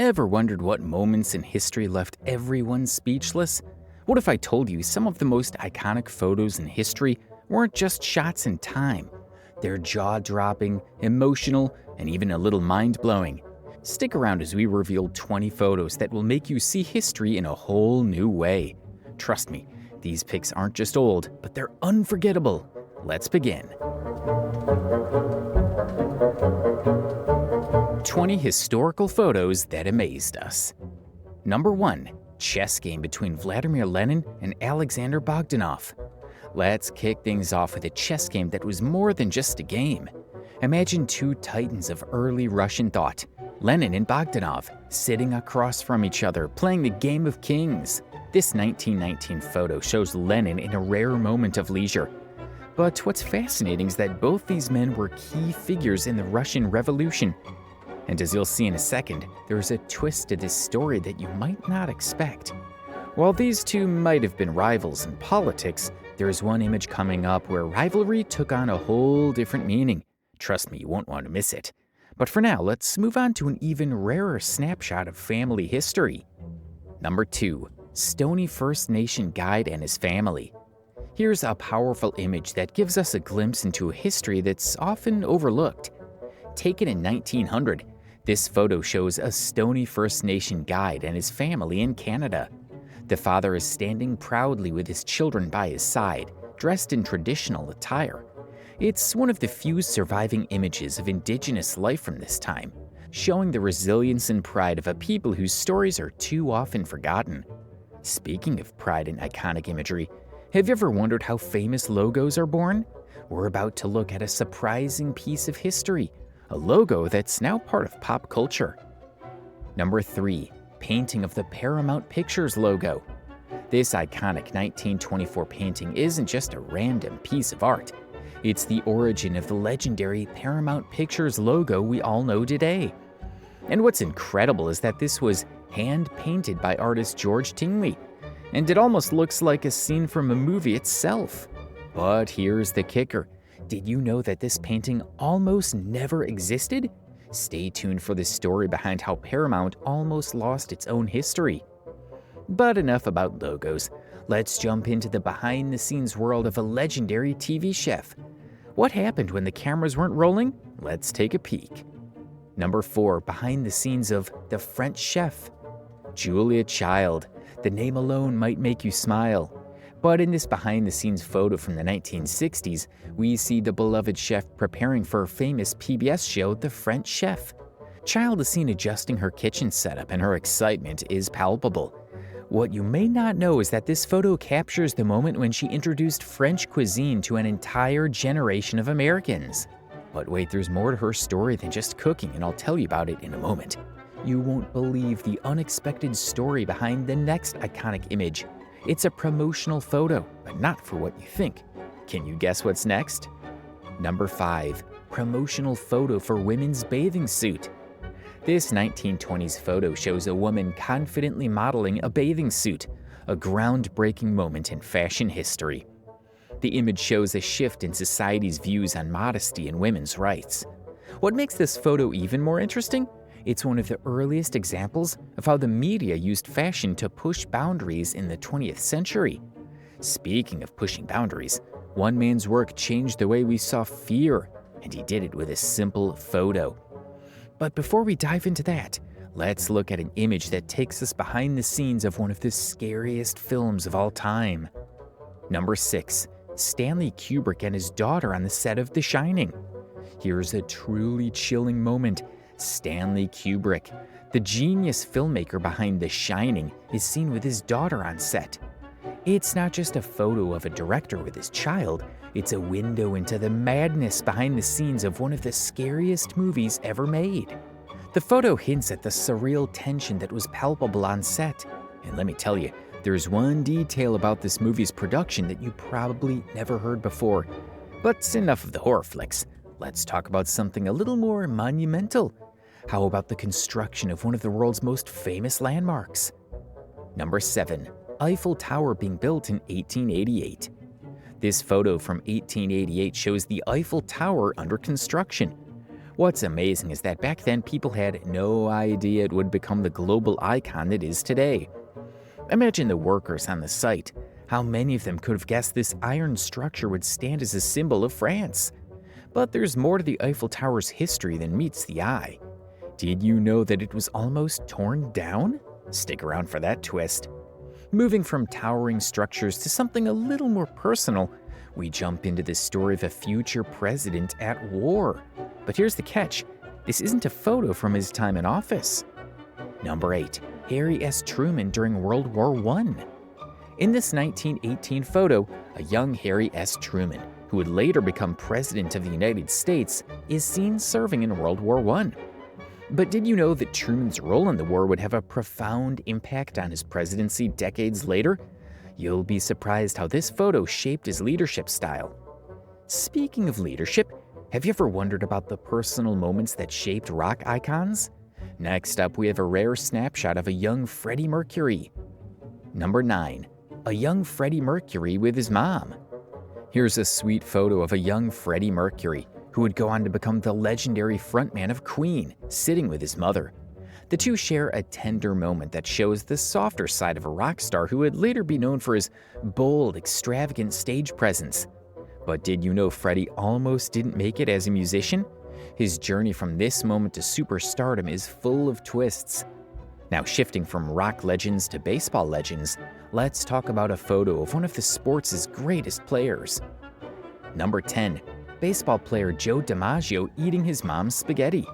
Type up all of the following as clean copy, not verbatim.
Ever wondered what moments in history left everyone speechless? What if I told you some of the most iconic photos in history weren't just shots in time? They're jaw-dropping, emotional, and even a little mind-blowing. Stick around as we reveal 20 photos that will make you see history in a whole new way. Trust me, these pics aren't just old, but they're unforgettable. Let's begin. 20 historical photos that amazed us. Number 1. Chess game between Vladimir Lenin and Alexander Bogdanov. Let's kick things off with a chess game that was more than just a game. Imagine two titans of early Russian thought, Lenin and Bogdanov, sitting across from each other playing the game of kings. This 1919 photo shows Lenin in a rare moment of leisure. But what's fascinating is that both these men were key figures in the Russian Revolution. And as you'll see in a second, there's a twist to this story that you might not expect. While these two might have been rivals in politics, there's one image coming up where rivalry took on a whole different meaning. Trust me, you won't want to miss it. But for now, let's move on to an even rarer snapshot of family history. Number 2. Stony First Nation guide and his family. Here's a powerful image that gives us a glimpse into a history that's often overlooked. Taken in 1900, this photo shows a Stony First Nation guide and his family in Canada. The father is standing proudly with his children by his side, dressed in traditional attire. It's one of the few surviving images of Indigenous life from this time, showing the resilience and pride of a people whose stories are too often forgotten. Speaking of pride and iconic imagery, have you ever wondered how famous logos are born? We're about to look at a surprising piece of history, a logo that's now part of pop culture. Number 3. Painting of the Paramount Pictures logo. This iconic 1924 painting isn't just a random piece of art. It's the origin of the legendary Paramount Pictures logo we all know today. And what's incredible is that this was hand-painted by artist George Tingley, and it almost looks like a scene from a movie itself. But here's the kicker. Did you know that this painting almost never existed? Stay tuned for the story behind how Paramount almost lost its own history. But enough about logos. Let's jump into the behind-the-scenes world of a legendary TV chef. What happened when the cameras weren't rolling? Let's take a peek. Number 4. Behind the scenes of The French Chef. Julia Child. The name alone might make you smile. But in this behind-the-scenes photo from the 1960s, we see the beloved chef preparing for her famous PBS show, The French Chef. Child is seen adjusting her kitchen setup, and her excitement is palpable. What you may not know is that this photo captures the moment when she introduced French cuisine to an entire generation of Americans. But wait, there's more to her story than just cooking, and I'll tell you about it in a moment. You won't believe the unexpected story behind the next iconic image. It's a promotional photo, but not for what you think. Can you guess what's next? Number 5. Promotional photo for women's bathing suit. This 1920s photo shows a woman confidently modeling a bathing suit, a groundbreaking moment in fashion history. The image shows a shift in society's views on modesty and women's rights. What makes this photo even more interesting? It's one of the earliest examples of how the media used fashion to push boundaries in the 20th century. Speaking of pushing boundaries, one man's work changed the way we saw fear, and he did it with a simple photo. But before we dive into that, let's look at an image that takes us behind the scenes of one of the scariest films of all time. Number 6. Stanley Kubrick and his daughter on the set of The Shining. Here's a truly chilling moment. Stanley Kubrick, the genius filmmaker behind The Shining, is seen with his daughter on set. It's not just a photo of a director with his child, it's a window into the madness behind the scenes of one of the scariest movies ever made. The photo hints at the surreal tension that was palpable on set. And let me tell you, there's one detail about this movie's production that you probably never heard before. But enough of the horror flicks. Let's talk about something a little more monumental. How about the construction of one of the world's most famous landmarks? Number 7. Eiffel Tower being built in 1888. This photo from 1888 shows the Eiffel Tower under construction. What's amazing is that back then people had no idea it would become the global icon it is today. Imagine the workers on the site. How many of them could have guessed this iron structure would stand as a symbol of France? But there's more to the Eiffel Tower's history than meets the eye. Did you know that it was almost torn down? Stick around for that twist. Moving from towering structures to something a little more personal, we jump into the story of a future president at war. But here's the catch. This isn't a photo from his time in office. Number 8. Harry S. Truman during World War I. In this 1918 photo, a young Harry S. Truman, who would later become President of the United States, is seen serving in World War I. But did you know that Truman's role in the war would have a profound impact on his presidency decades later? You'll be surprised how this photo shaped his leadership style. Speaking of leadership, have you ever wondered about the personal moments that shaped rock icons? Next up, we have a rare snapshot of a young Freddie Mercury. Number 9. A young Freddie Mercury with his mom. Here's a sweet photo of a young Freddie Mercury, who would go on to become the legendary frontman of Queen, sitting with his mother. The two share a tender moment that shows the softer side of a rock star who would later be known for his bold, extravagant stage presence. But did you know Freddie almost didn't make it as a musician? His journey from this moment to superstardom is full of twists. Now, shifting from rock legends to baseball legends, let's talk about a photo of one of the sports' greatest players. Number 10. Baseball player Joe DiMaggio eating his mom's spaghetti.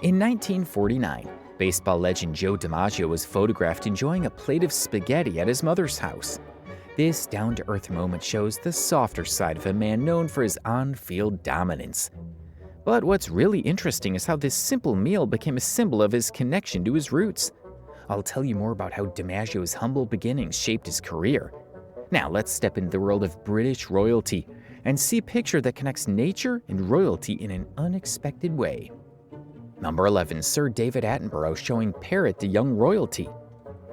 In 1949, baseball legend Joe DiMaggio was photographed enjoying a plate of spaghetti at his mother's house. This down-to-earth moment shows the softer side of a man known for his on-field dominance. But what's really interesting is how this simple meal became a symbol of his connection to his roots. I'll tell you more about how DiMaggio's humble beginnings shaped his career. Now let's step into the world of British royalty and see a picture that connects nature and royalty in an unexpected way. Number 11. Sir David Attenborough showing Parrot to young royalty.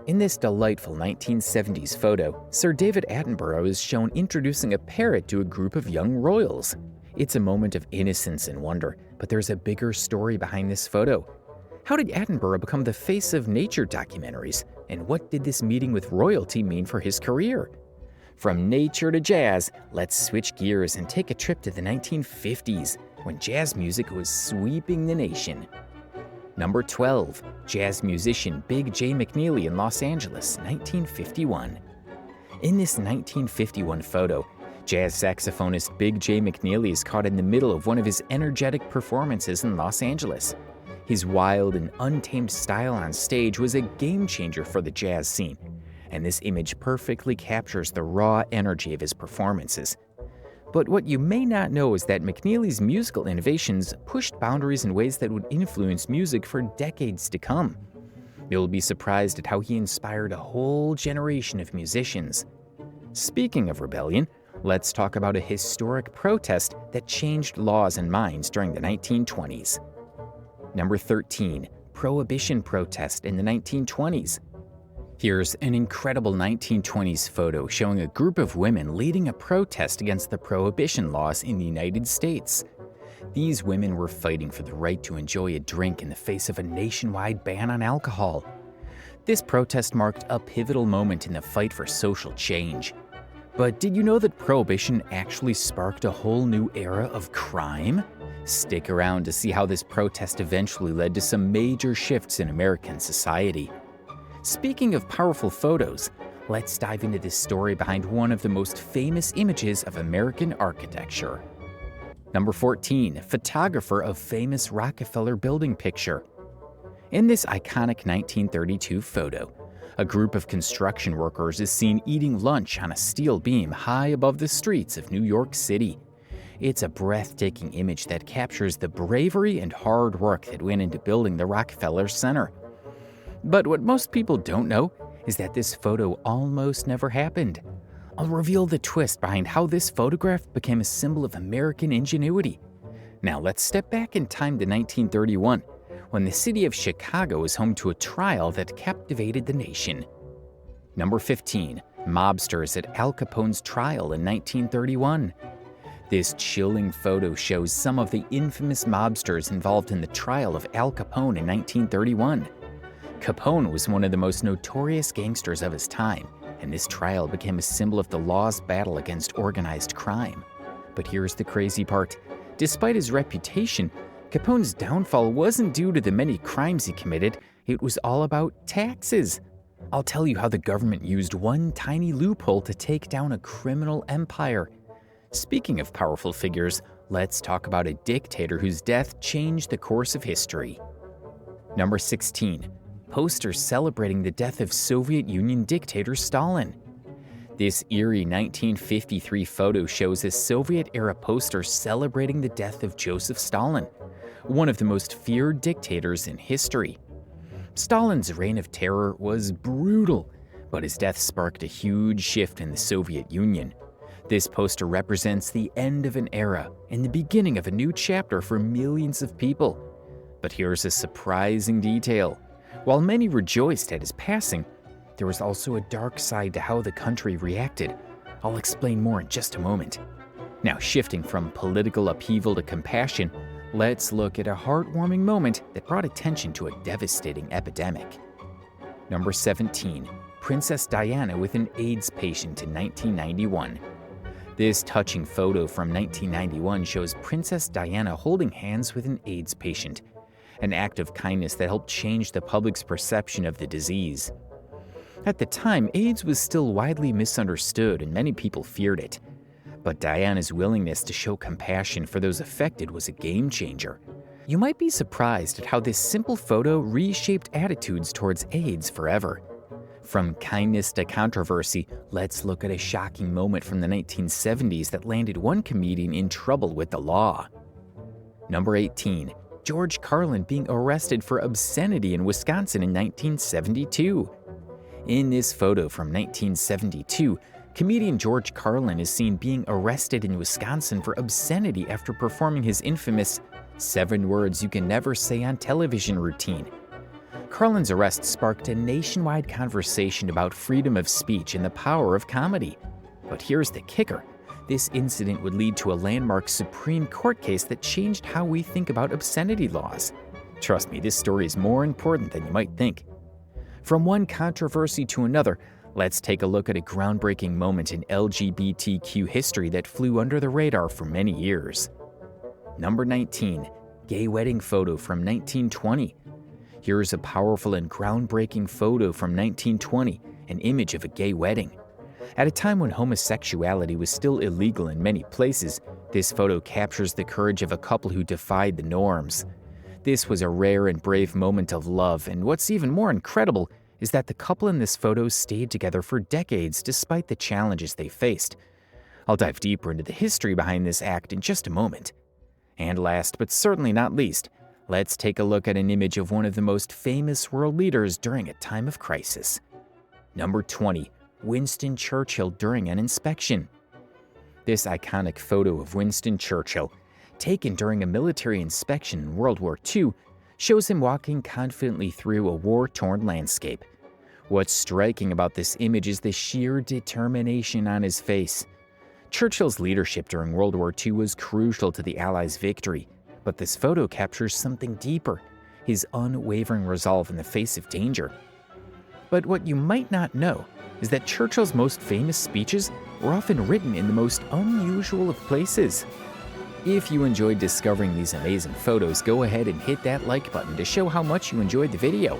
In this delightful 1970s photo, Sir David Attenborough is shown introducing a parrot to a group of young royals. It's a moment of innocence and wonder, but there's a bigger story behind this photo. How did Attenborough become the face of nature documentaries, and what did this meeting with royalty mean for his career? From nature to jazz, let's switch gears and take a trip to the 1950s, when jazz music was sweeping the nation. Number 12. Jazz musician Big J. McNeely in Los Angeles, 1951. In this 1951 photo, jazz saxophonist Big J. McNeely is caught in the middle of one of his energetic performances in Los Angeles. His wild and untamed style on stage was a game-changer for the jazz scene, and this image perfectly captures the raw energy of his performances. But what you may not know is that McNeely's musical innovations pushed boundaries in ways that would influence music for decades to come. You'll be surprised at how he inspired a whole generation of musicians. Speaking of rebellion, let's talk about a historic protest that changed laws and minds during the 1920s. Number 13. Prohibition Protest in the 1920s. Here's an incredible 1920s photo showing a group of women leading a protest against the prohibition laws in the United States. These women were fighting for the right to enjoy a drink in the face of a nationwide ban on alcohol. This protest marked a pivotal moment in the fight for social change. But did you know that prohibition actually sparked a whole new era of crime? Stick around to see how this protest eventually led to some major shifts in American society. Speaking of powerful photos, let's dive into this story behind one of the most famous images of American architecture. Number 14. Photographer of famous Rockefeller building picture. In this iconic 1932 photo, a group of construction workers is seen eating lunch on a steel beam high above the streets of New York City. It's a breathtaking image that captures the bravery and hard work that went into building the Rockefeller Center. But what most people don't know is that this photo almost never happened. I'll reveal the twist behind how this photograph became a symbol of American ingenuity. Now let's step back in time to 1931, when the city of Chicago was home to a trial that captivated the nation. Number 15. Mobsters at Al Capone's trial in 1931. This chilling photo shows some of the infamous mobsters involved in the trial of Al Capone in 1931. Capone was one of the most notorious gangsters of his time, and this trial became a symbol of the law's battle against organized crime. But here's the crazy part. Despite his reputation, Capone's downfall wasn't due to the many crimes he committed, it was all about taxes. I'll tell you how the government used one tiny loophole to take down a criminal empire. Speaking of powerful figures, let's talk about a dictator whose death changed the course of history. Number 16. Poster celebrating the death of Soviet Union dictator Stalin. This eerie 1953 photo shows a Soviet-era poster celebrating the death of Joseph Stalin, one of the most feared dictators in history. Stalin's reign of terror was brutal, but his death sparked a huge shift in the Soviet Union. This poster represents the end of an era and the beginning of a new chapter for millions of people. But here's a surprising detail. While many rejoiced at his passing, there was also a dark side to how the country reacted. I'll explain more in just a moment. Now, shifting from political upheaval to compassion, let's look at a heartwarming moment that brought attention to a devastating epidemic. Number 17. Princess Diana with an AIDS patient in 1991. This touching photo from 1991 shows Princess Diana holding hands with an AIDS patient, an act of kindness that helped change the public's perception of the disease. At the time, AIDS was still widely misunderstood and many people feared it. But Diana's willingness to show compassion for those affected was a game changer. You might be surprised at how this simple photo reshaped attitudes towards AIDS forever. From kindness to controversy, let's look at a shocking moment from the 1970s that landed one comedian in trouble with the law. Number 18. George Carlin being arrested for obscenity in Wisconsin in 1972. In this photo from 1972, comedian George Carlin is seen being arrested in Wisconsin for obscenity after performing his infamous 7 words you can never say on television routine. Carlin's arrest sparked a nationwide conversation about freedom of speech and the power of comedy. But here's the kicker. This incident would lead to a landmark Supreme Court case that changed how we think about obscenity laws. Trust me, this story is more important than you might think. From one controversy to another, let's take a look at a groundbreaking moment in LGBTQ history that flew under the radar for many years. Number 19. Gay wedding photo from 1920. Here's a powerful and groundbreaking photo from 1920, an image of a gay wedding. At a time when homosexuality was still illegal in many places, this photo captures the courage of a couple who defied the norms. This was a rare and brave moment of love, and what's even more incredible is that the couple in this photo stayed together for decades despite the challenges they faced. I'll dive deeper into the history behind this act in just a moment. And last but certainly not least, let's take a look at an image of one of the most famous world leaders during a time of crisis. Number 20. Winston Churchill during an inspection. This iconic photo of Winston Churchill, taken during a military inspection in World War II, shows him walking confidently through a war-torn landscape. What's striking about this image is the sheer determination on his face. Churchill's leadership during World War II was crucial to the Allies' victory, but this photo captures something deeper, his unwavering resolve in the face of danger. But what you might not know is that Churchill's most famous speeches were often written in the most unusual of places. If you enjoyed discovering these amazing photos, go ahead and hit that like button to show how much you enjoyed the video.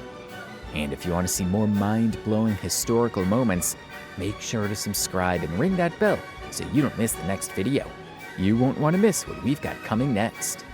And if you want to see more mind-blowing historical moments, make sure to subscribe and ring that bell so you don't miss the next video. You won't want to miss what we've got coming next.